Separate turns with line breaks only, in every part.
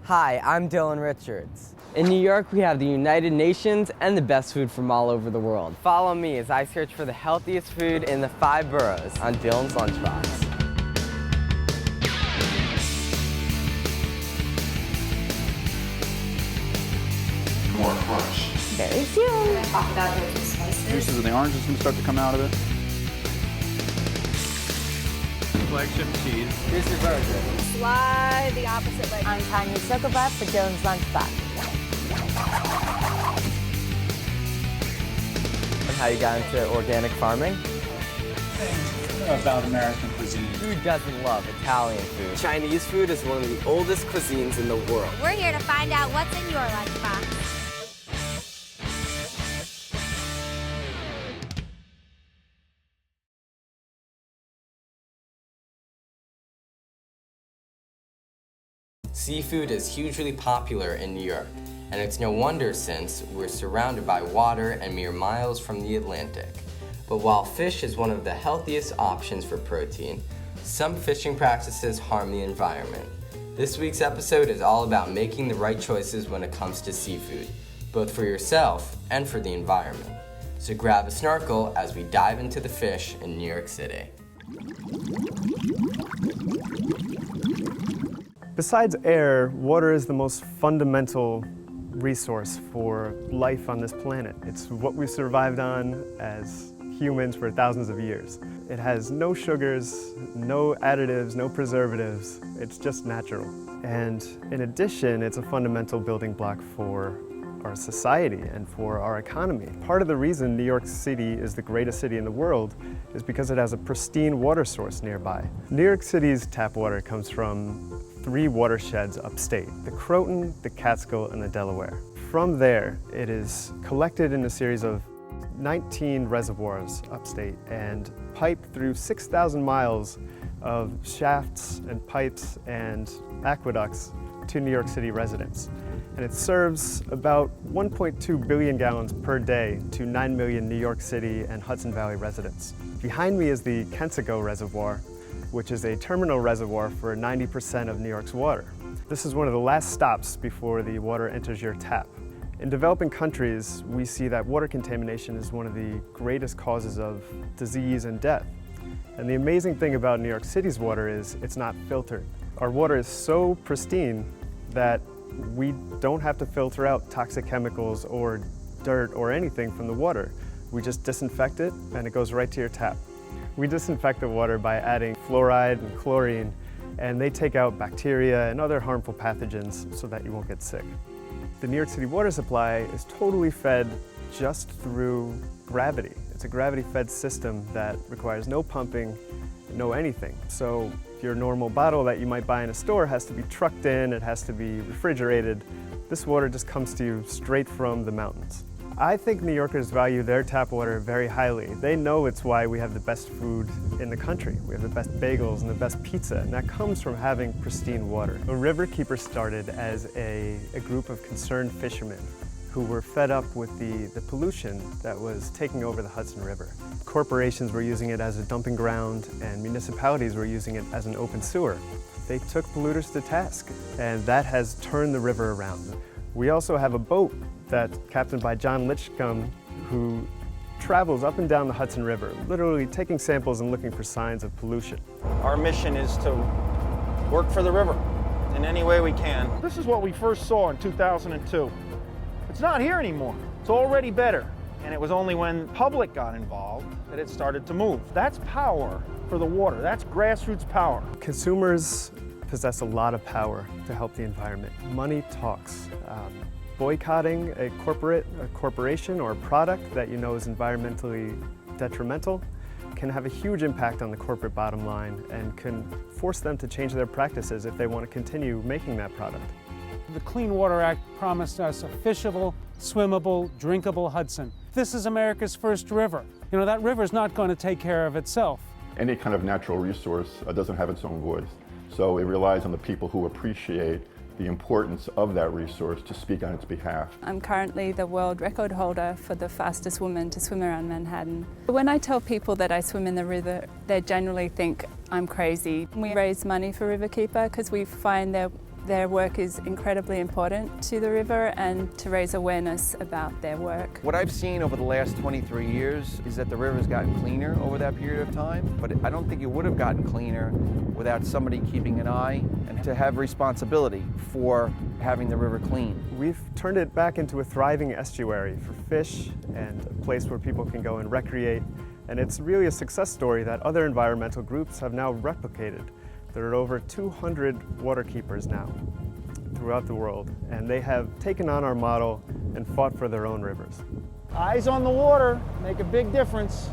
Hi, I'm Dylan Richards. In New York, we have the United Nations and the best food from all over the world. Follow me as I search for the healthiest food in the 5 boroughs on Dylan's Lunchbox.
More crunch.
Very soon.
We're going to talk about your spices.
Juices of the oranges going to start to come out of it. Flagship cheese.
Here's your burger.
Slide the opposite leg.
I'm Tanya Sokobat for Dylan's Lunchbox.
And how you got into organic farming?
About American cuisine.
Who doesn't love Italian food? Chinese food is one of the oldest cuisines in the world.
We're here to find out what's in your lunchbox.
Seafood is hugely popular in New York, and it's no wonder since we're surrounded by water and mere miles from the Atlantic. But while fish is one of the healthiest options for protein, some fishing practices harm the environment. This week's episode is all about making the right choices when it comes to seafood, both for yourself and for the environment. So grab a snorkel as we dive into the fish in New York City.
Besides air, water is the most fundamental resource for life on this planet. It's what we survived on as humans for thousands of years. It has no sugars, no additives, no preservatives. It's just natural. And in addition, it's a fundamental building block for our society and for our economy. Part of the reason New York City is the greatest city in the world is because it has a pristine water source nearby. New York City's tap water comes from 3 watersheds upstate: the Croton, the Catskill, and the Delaware. From there, it is collected in a series of 19 reservoirs upstate and piped through 6,000 miles of shafts and pipes and aqueducts to New York City residents. And it serves about 1.2 billion gallons per day to 9 million New York City and Hudson Valley residents. Behind me is the Kensico Reservoir, which is a terminal reservoir for 90% of New York's water. This is one of the last stops before the water enters your tap. In developing countries, we see that water contamination is one of the greatest causes of disease and death. And the amazing thing about New York City's water is it's not filtered. Our water is so pristine that we don't have to filter out toxic chemicals or dirt or anything from the water. We just disinfect it and it goes right to your tap. We disinfect the water by adding fluoride and chlorine, and they take out bacteria and other harmful pathogens so that you won't get sick. The New York City water supply is totally fed just through gravity. It's a gravity-fed system that requires no pumping, no anything. So your normal bottle that you might buy in a store has to be trucked in, it has to be refrigerated. This water just comes to you straight from the mountains. I think New Yorkers value their tap water very highly. They know it's why we have the best food in the country. We have the best bagels and the best pizza, and that comes from having pristine water. The Riverkeeper started as a group of concerned fishermen who were fed up with the pollution that was taking over the Hudson River. Corporations were using it as a dumping ground, and municipalities were using it as an open sewer. They took polluters to task, and that has turned the river around. We also have a boat that's captained by John Litchcomb, who travels up and down the Hudson River, literally taking samples and looking for signs of pollution.
Our mission is to work for the river in any way we can. This is what we first saw in 2002. It's not here anymore. It's already better. And it was only when public got involved that it started to move. That's power for the water. That's grassroots power.
Consumers possess a lot of power to help the environment. Money talks. Boycotting a corporation or a product that you know is environmentally detrimental can have a huge impact on the corporate bottom line and can force them to change their practices if they want to continue making that product.
The Clean Water Act promised us a fishable, swimmable, drinkable Hudson. This is America's first river. You know, that river's not going to take care of itself.
Any kind of natural resource doesn't have its own voice. So it relies on the people who appreciate the importance of that resource to speak on its behalf.
I'm currently the world record holder for the fastest woman to swim around Manhattan. When I tell people that I swim in the river, they generally think I'm crazy. We raise money for Riverkeeper because we find they're Their work is incredibly important to the river and to raise awareness about their work.
What I've seen over the last 23 years is that the river's gotten cleaner over that period of time, but I don't think it would have gotten cleaner without somebody keeping an eye and to have responsibility for having the river clean.
We've turned it back into a thriving estuary for fish and a place where people can go and recreate. And it's really a success story that other environmental groups have now replicated. There are over 200 waterkeepers now throughout the world, and they have taken on our model and fought for their own rivers.
Eyes on the water make a big difference.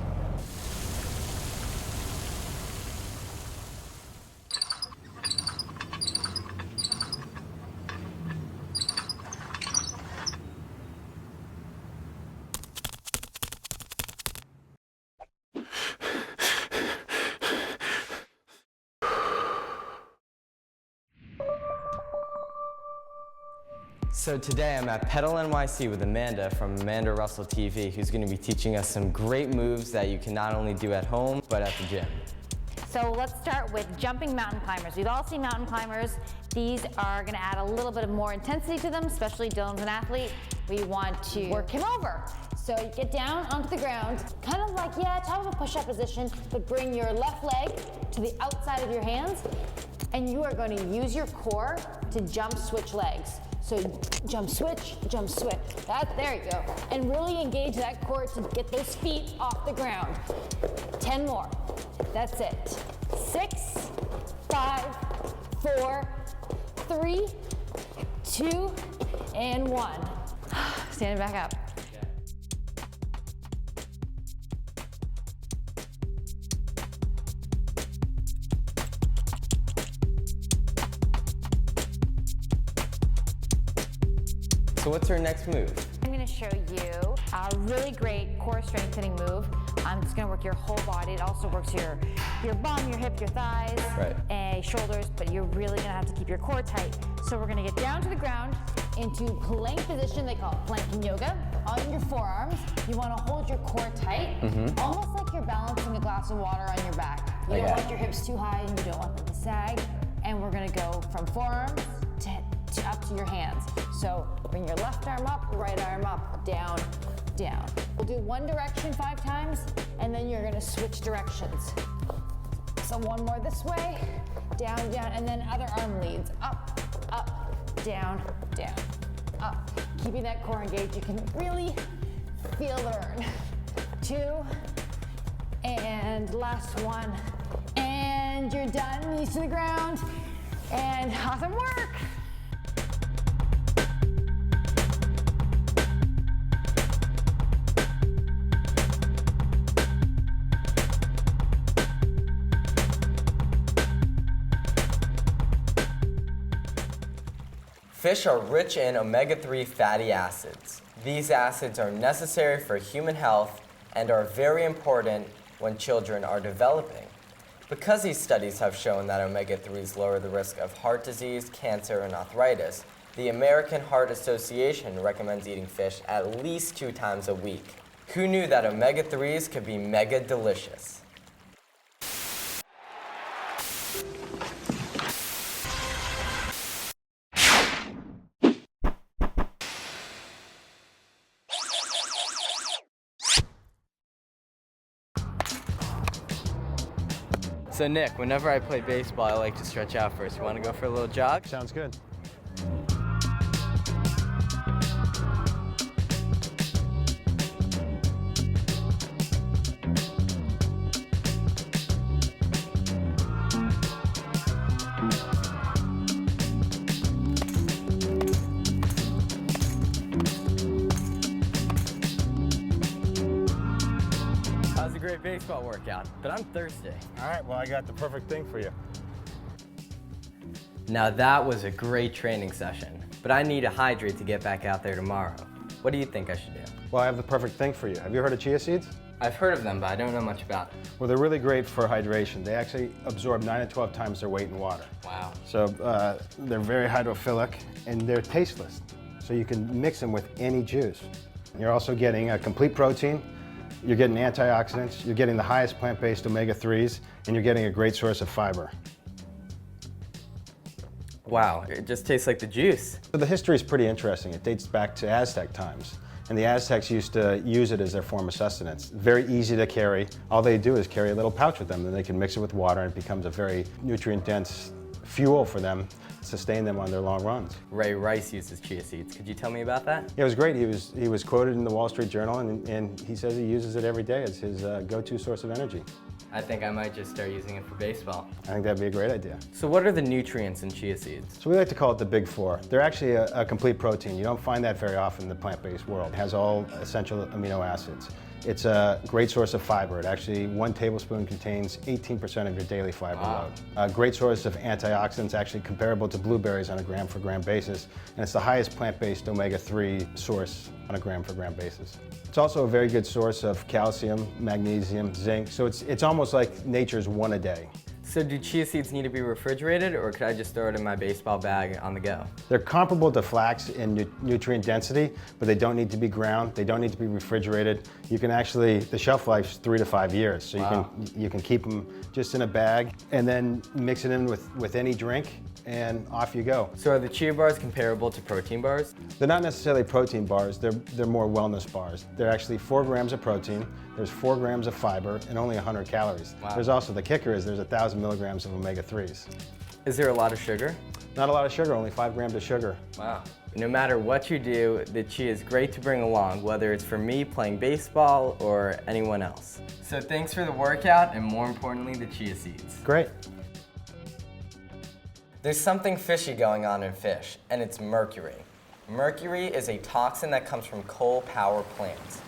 So today I'm at Pedal NYC with Amanda from Amanda Russell TV, who's going to be teaching us some great moves that you can not only do at home, but at the gym.
So let's start with jumping mountain climbers. We've all seen mountain climbers. These are going to add a little bit of more intensity to them, especially Dylan's an athlete. We want to work him over. So you get down onto the ground, kind of like, top of a push-up position, but bring your left leg to the outside of your hands, and you are going to use your core to jump switch legs. So jump switch, there you go. And really engage that core to get those feet off the ground. 10 more, that's it. 6, 5, 4, 3, 2, and 1. Stand back up.
So what's our next move?
I'm going to show you a really great core strengthening move. It's going to work your whole body. It also works your bum, your hip, your thighs, shoulders, but you're really going to have to keep your core tight. So we're going to get down to the ground into plank position. They call it Blanton Yoga. On your forearms, you want to hold your core tight, almost like you're balancing a glass of water on your back. You don't want your hips too high and you don't want them to sag. And we're going to go from forearms to up to your hands. So bring your left arm up, right arm up, down, down. We'll do one direction 5 times, and then you're gonna switch directions. So one more this way, down, down, and then other arm leads. Up, up, down, down, up. Keeping that core engaged, you can really feel the burn. 2, and last one. And you're done, knees to the ground, and awesome work.
Fish are rich in omega-3 fatty acids. These acids are necessary for human health and are very important when children are developing. Because these studies have shown that omega-3s lower the risk of heart disease, cancer, and arthritis, the American Heart Association recommends eating fish at least 2 times a week. Who knew that omega-3s could be mega delicious? So Nick, whenever I play baseball, I like to stretch out first. You want to go for a little jog?
Sounds good.
Great baseball workout, but I'm thirsty.
All right, well, I got the perfect thing for you.
Now that was a great training session, but I need to hydrate to get back out there tomorrow. What do you think I should do?
Well, I have the perfect thing for you. Have you heard of Chia Seeds?
I've heard of them, but I don't know much about it.
Well, they're really great for hydration. They actually absorb 9 to 12 times their weight in water.
Wow.
So they're very hydrophilic, and they're tasteless. So you can mix them with any juice. You're also getting a complete protein. You're getting antioxidants, you're getting the highest plant-based omega-3s, and you're getting a great source of fiber.
Wow, it just tastes like the juice.
So the history is pretty interesting. It dates back to Aztec times. And the Aztecs used to use it as their form of sustenance. Very easy to carry. All they do is carry a little pouch with them, and they can mix it with water, and it becomes a very nutrient-dense fuel for them, sustain them on their long runs.
Ray Rice uses chia seeds. Could you tell me about that?
Yeah, it was great. He was quoted in the Wall Street Journal, and he says he uses it every day as his go-to source of energy.
I think I might just start using it for baseball.
I think that'd be a great idea.
So what are the nutrients in chia seeds?
So we like to call it the Big Four. They're actually a complete protein. You don't find that very often in the plant-based world. It has all essential amino acids. It's a great source of fiber. It actually, 1 tablespoon contains 18% of your daily fiber load. A great source of antioxidants, actually comparable to blueberries on a gram-for-gram basis. And it's the highest plant-based omega-3 source on a gram-for-gram basis. It's also a very good source of calcium, magnesium, zinc. So it's almost like nature's one a day.
So do chia seeds need to be refrigerated, or could I just throw it in my baseball bag on the go?
They're comparable to flax in nutrient density, but they don't need to be ground. They don't need to be refrigerated. You can actually, the shelf life's 3 to 5 years. So you can keep them just in a bag and then mix it in with any drink, and off you go.
So are the chia bars comparable to protein bars?
They're not necessarily protein bars, they're more wellness bars. They're actually 4 grams of protein, there's 4 grams of fiber, and only 100 calories.
Wow.
There's also, the kicker is there's 1,000 milligrams of omega-3s.
Is there a lot of sugar?
Not a lot of sugar, only 5 grams of sugar.
Wow. No matter what you do, the chia is great to bring along, whether it's for me playing baseball or anyone else. So thanks for the workout, and more importantly, the chia seeds.
Great.
There's something fishy going on in fish, and it's mercury. Mercury is a toxin that comes from coal power plants.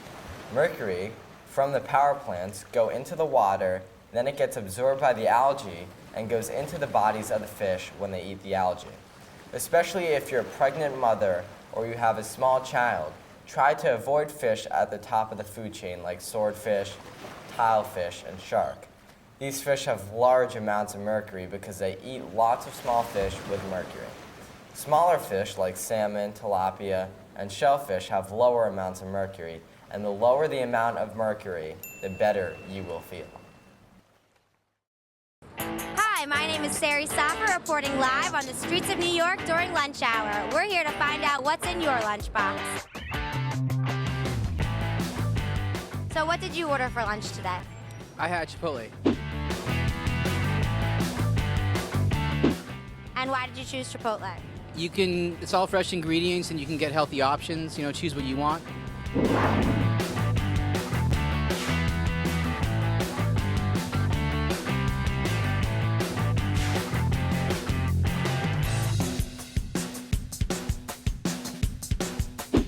Mercury from the power plants go into the water, then it gets absorbed by the algae and goes into the bodies of the fish when they eat the algae. Especially if you're a pregnant mother or you have a small child, try to avoid fish at the top of the food chain like swordfish, tilefish, and shark. These fish have large amounts of mercury because they eat lots of small fish with mercury. Smaller fish like salmon, tilapia, and shellfish have lower amounts of mercury, and the lower the amount of mercury, the better you will feel.
Hi, my name is Sari Safer, reporting live on the streets of New York during lunch hour. We're here to find out what's in your lunchbox. So what did you order for lunch today?
I had Chipotle.
And why did you choose Chipotle?
It's all fresh ingredients and you can get healthy options, choose what you want.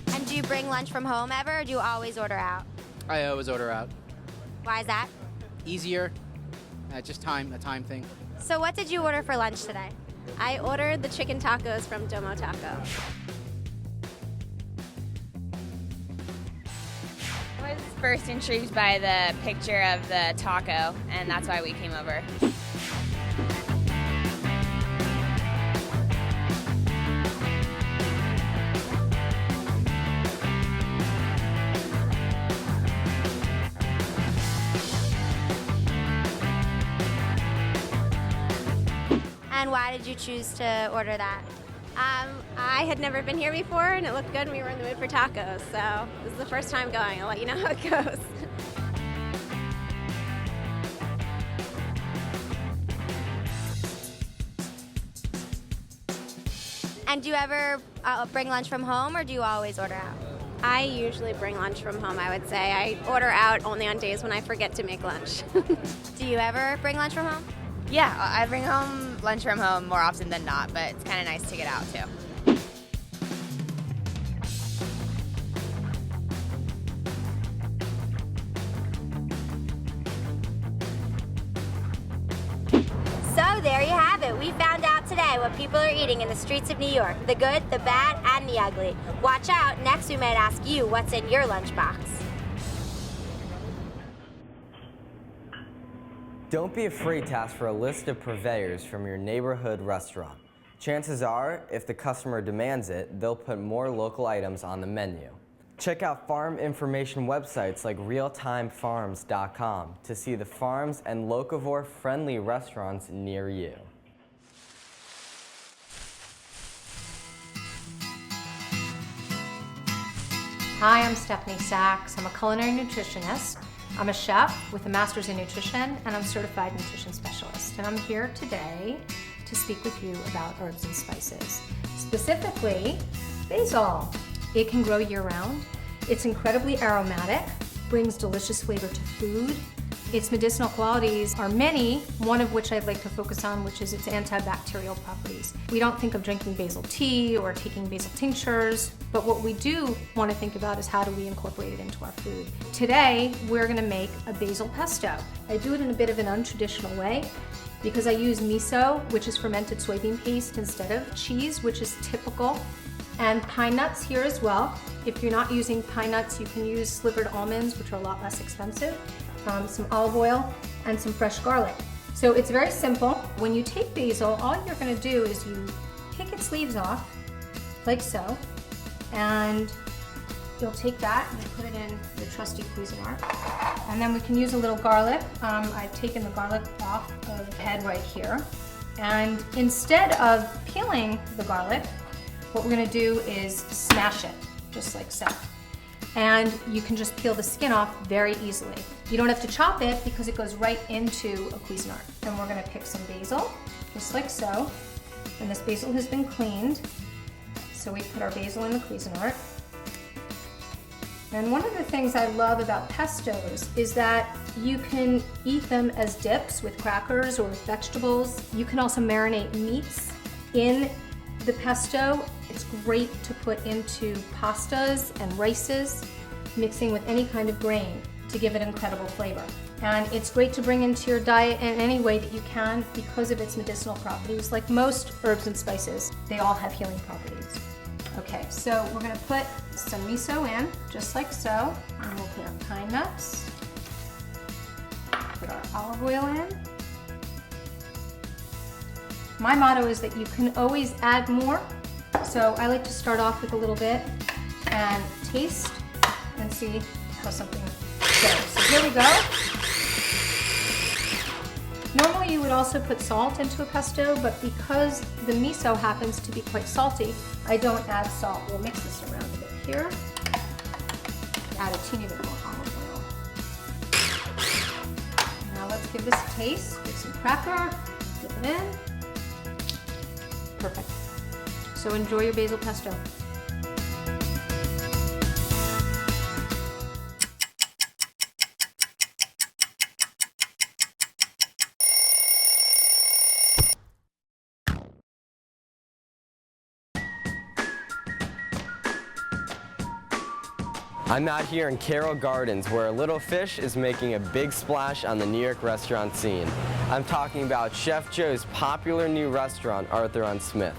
And do you bring lunch from home ever, or do you always order out?
I always order out.
Why is that?
Easier, just a time thing.
So what did you order for lunch today?
I ordered the chicken tacos from Domo Taco.
I was first intrigued by the picture of the taco, and that's why we came over.
And why did you choose to order that?
I had never been here before, and it looked good, and we were in the mood for tacos, so this is the first time going. I'll let you know how it goes.
And do you ever bring lunch from home, or do you always order out?
I usually bring lunch from home, I would say. I order out only on days when I forget to make lunch.
Do you ever bring lunch from home?
Yeah, I bring home lunch from home more often than not, but it's kind of nice to get out too.
So there you have it. We found out today what people are eating in the streets of New York. The good, the bad, and the ugly. Watch out, next we might ask you what's in your lunchbox.
Don't be afraid to ask for a list of purveyors from your neighborhood restaurant. Chances are, if the customer demands it, they'll put more local items on the menu. Check out farm information websites like realtimefarms.com to see the farms and locavore-friendly restaurants near you.
Hi, I'm Stephanie Sachs. I'm a culinary nutritionist. I'm a chef with a master's in nutrition, and I'm a certified nutrition specialist. And I'm here today to speak with you about herbs and spices. Specifically, basil. It can grow year-round. It's incredibly aromatic, brings delicious flavor to food. Its medicinal qualities are many, one of which I'd like to focus on, which is its antibacterial properties. We don't think of drinking basil tea or taking basil tinctures, but what we do want to think about is how do we incorporate it into our food. Today, we're going to make a basil pesto. I do it in a bit of an untraditional way because I use miso, which is fermented soybean paste, instead of cheese, which is typical, and pine nuts here as well. If you're not using pine nuts, you can use slivered almonds, which are a lot less expensive. Some olive oil, and some fresh garlic. So it's very simple. When you take basil, all you're going to do is you pick its leaves off, like so, and you'll take that and you put it in the trusty Cuisinart. And then we can use a little garlic. I've taken the garlic off of the head right here. And instead of peeling the garlic, what we're going to do is smash it, just like so. And you can just peel the skin off very easily. You don't have to chop it because it goes right into a Cuisinart. And we're gonna pick some basil, just like so. And this basil has been cleaned. So we put our basil in the Cuisinart. And one of the things I love about pestos is that you can eat them as dips with crackers or with vegetables. You can also marinate meats in the pesto. It's great to put into pastas and rices, mixing with any kind of grain to give it incredible flavor. And it's great to bring into your diet in any way that you can because of its medicinal properties. Like most herbs and spices, they all have healing properties. Okay, so we're gonna put some miso in, just like so. And we'll put our pine nuts, put our olive oil in. My motto is that you can always add more. So I like to start off with a little bit and taste and see how something goes. So here we go. Normally you would also put salt into a pesto, but because the miso happens to be quite salty, I don't add salt. We'll mix this around a bit here. Add a teeny bit more olive oil. Now let's give this a taste. Get some cracker, dip it in. Perfect. So enjoy your basil pesto.
I'm out here in Carroll Gardens where a little fish is making a big splash on the New York restaurant scene. I'm talking about Chef Joe's popular new restaurant, Arthur on Smith.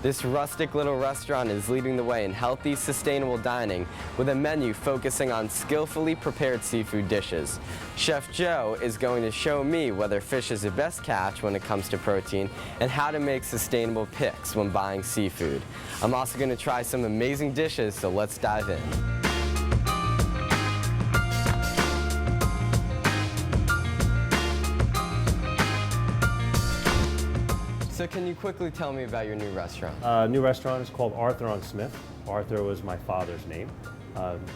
This rustic little restaurant is leading the way in healthy, sustainable dining with a menu focusing on skillfully prepared seafood dishes. Chef Joe is going to show me whether fish is the best catch when it comes to protein and how to make sustainable picks when buying seafood. I'm also going to try some amazing dishes, so let's dive in. So can you quickly tell me about your new restaurant?
New restaurant is called Arthur on Smith. Arthur was my father's name.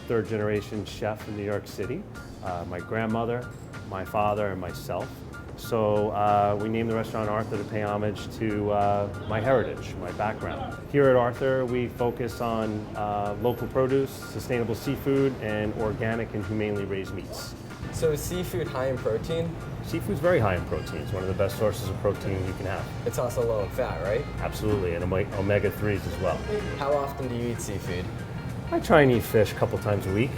Third generation chef in New York City. My grandmother, my father, and myself. So we named the restaurant Arthur to pay homage to my heritage, my background. Here at Arthur, we focus on local produce, sustainable seafood, and organic and humanely raised meats.
So is seafood high in protein?
Seafood's very high in protein. It's one of the best sources of protein you can have.
It's also low in fat, right?
Absolutely, and omega-3s as well.
How often do you eat seafood?
I try and eat fish a couple times a week.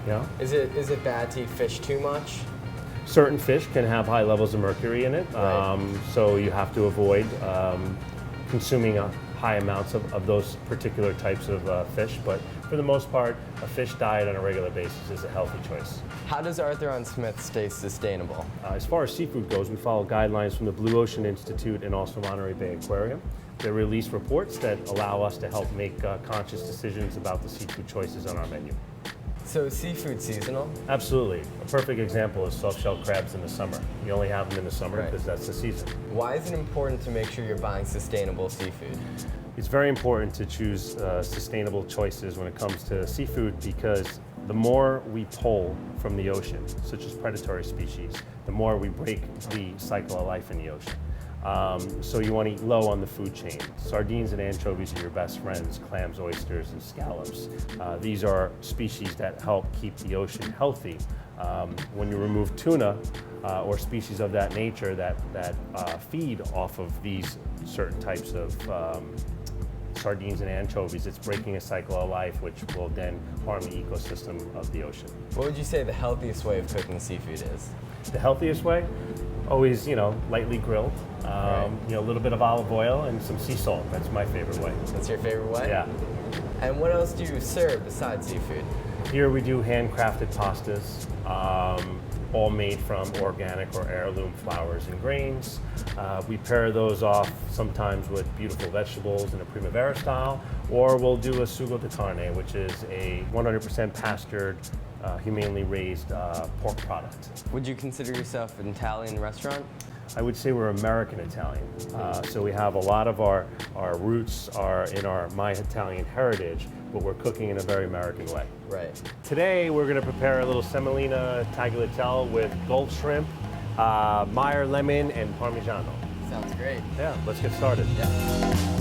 Yeah.
Is it bad to eat fish too much?
Certain fish can have high levels of mercury in it, right. So you have to avoid consuming high amounts of those particular types of fish, but for the most part, a fish diet on a regular basis is a healthy choice.
How does Arthur on Smith stay sustainable?
As far as seafood goes, we follow guidelines from the Blue Ocean Institute and also Monterey Bay Aquarium. They release reports that allow us to help make conscious decisions about the seafood choices on our menu.
So is seafood seasonal?
Absolutely. A perfect example is soft-shell crabs in the summer. You only have them in the summer because that's the season.
Why is it important to make sure you're buying sustainable seafood?
It's very important to choose sustainable choices when it comes to seafood because the more we pull from the ocean, such as predatory species, the more we break the cycle of life in the ocean. So you want to eat low on the food chain. Sardines and anchovies are your best friends, clams, oysters, and scallops. These are species that help keep the ocean healthy. When you remove tuna or species of that nature that feed off of these certain types of sardines and anchovies, it's breaking a cycle of life, which will then harm the ecosystem of the ocean.
What would you say the healthiest way of cooking seafood is?
The healthiest way? Always, lightly grilled. A little bit of olive oil and some sea salt. That's my favorite way.
That's your favorite way?
Yeah.
And what else do you serve besides seafood?
Here we do handcrafted pastas, all made from organic or heirloom flours and grains. We pair those off sometimes with beautiful vegetables in a primavera style, or we'll do a sugo di carne, which is a 100% pastured, humanely raised pork product.
Would you consider yourself an Italian restaurant?
I would say we're American Italian. So we have a lot of our roots are in my Italian heritage, but we're cooking in a very American way.
Right.
Today we're going to prepare a little semolina tagliatelle with Gulf shrimp, Meyer lemon, and Parmigiano.
Sounds great.
Yeah, let's get started.
Yeah.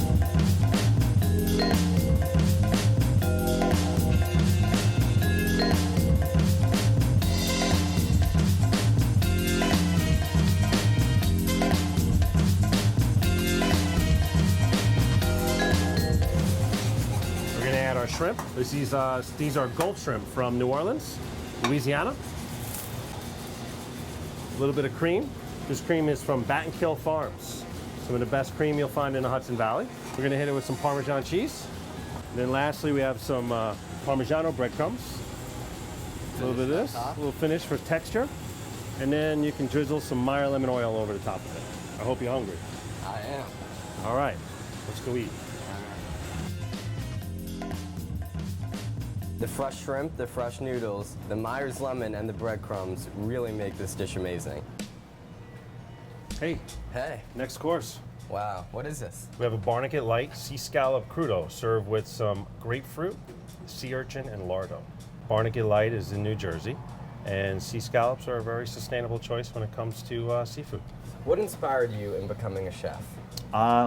Shrimp. These are Gulf shrimp from New Orleans, Louisiana. A little bit of cream. This cream is from Battenkill Farms. Some of the best cream you'll find in the Hudson Valley. We're going to hit it with some Parmesan cheese. And then lastly, we have some Parmigiano breadcrumbs. A little bit of this, a little finish for texture. And then you can drizzle some Meyer lemon oil over the top of it. I hope you're hungry.
I am.
All right, let's go eat.
The fresh shrimp, the fresh noodles, the Meyer's lemon, and the breadcrumbs really make this dish amazing.
Hey.
Hey.
Next course.
Wow, what is this?
We have a Barnegat Light Sea Scallop Crudo served with some grapefruit, sea urchin, and lardo. Barnegat Light is in New Jersey, and sea scallops are a very sustainable choice when it comes to seafood.
What inspired you in becoming a chef?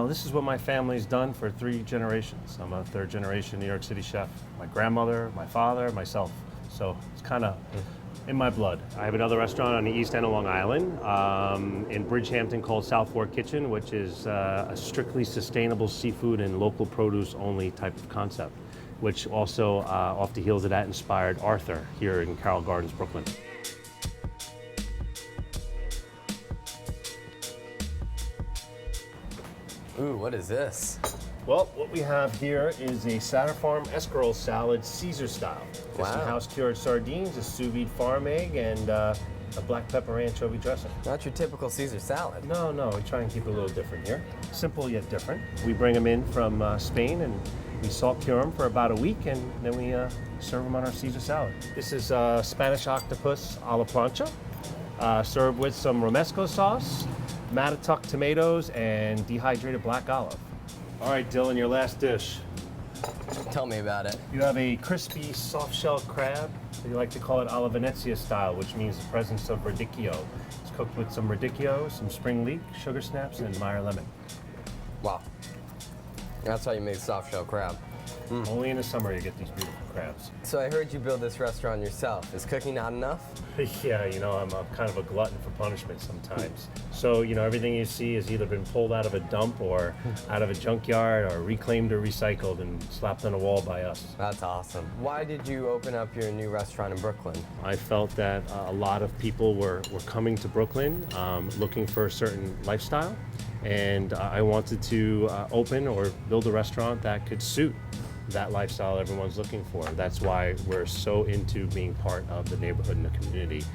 This is what my family's done for 3 generations. I'm a 3rd generation New York City chef. My grandmother, my father, myself. So it's kind of in my blood. I have another restaurant on the East End of Long Island in Bridgehampton called South Fork Kitchen, which is a strictly sustainable seafood and local produce only type of concept, which also off the heels of that inspired Arthur here in Carroll Gardens, Brooklyn.
Ooh, what is this?
Well, what we have here is a Satter Farm escarole salad, Caesar style. There's some house-cured sardines, a sous vide farm egg, and a black pepper anchovy dressing.
Not your typical Caesar salad.
No, we try and keep it a little different here. Simple yet different. We bring them in from Spain and we salt cure them for about a week, and then we serve them on our Caesar salad. This is Spanish octopus a la plancha, served with some romesco sauce, Mattatuck tomatoes, and dehydrated black olive. All right, Dylan, your last dish.
Tell me about it.
You have a crispy soft-shell crab. We like to call it alla Venezia style, which means the presence of radicchio. It's cooked with some radicchio, some spring leek, sugar snaps, and Meyer lemon.
Wow. That's how you make soft-shell crab.
Only in the summer you get these beautiful crabs.
So I heard you build this restaurant yourself. Is cooking not enough?
Yeah, I'm kind of a glutton for punishment sometimes. So, everything you see has either been pulled out of a dump or out of a junkyard or reclaimed or recycled and slapped on a wall by us.
That's awesome. Why did you open up your new restaurant in Brooklyn?
I felt that a lot of people were coming to Brooklyn looking for a certain lifestyle, and I wanted to open or build a restaurant that could suit that lifestyle everyone's looking for. That's why we're so into being part of the neighborhood and the community.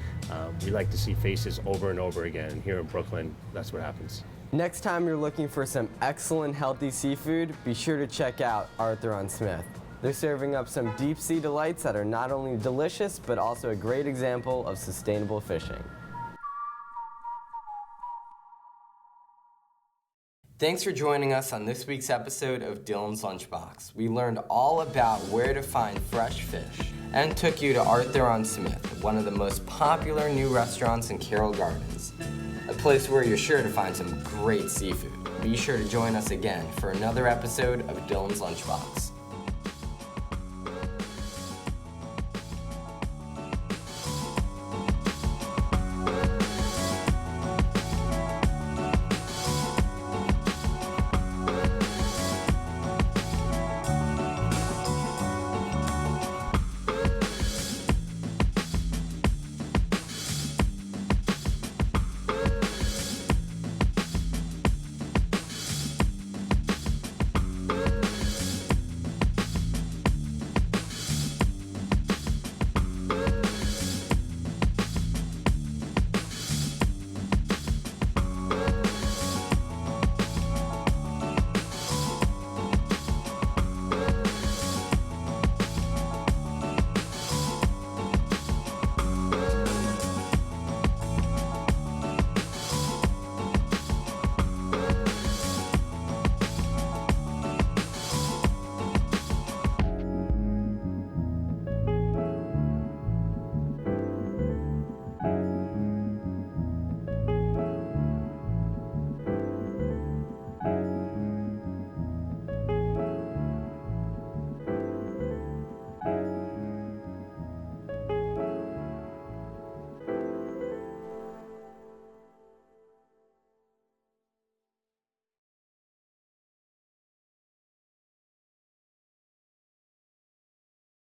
We like to see faces over and over again. Here in Brooklyn, that's what happens.
Next time you're looking for some excellent healthy seafood, be sure to check out Arthur on Smith. They're serving up some deep sea delights that are not only delicious, but also a great example of sustainable fishing. Thanks for joining us on this week's episode of Dylan's Lunchbox. We learned all about where to find fresh fish and took you to Arthur-on-Smith, one of the most popular new restaurants in Carroll Gardens, a place where you're sure to find some great seafood. Be sure to join us again for another episode of Dylan's Lunchbox.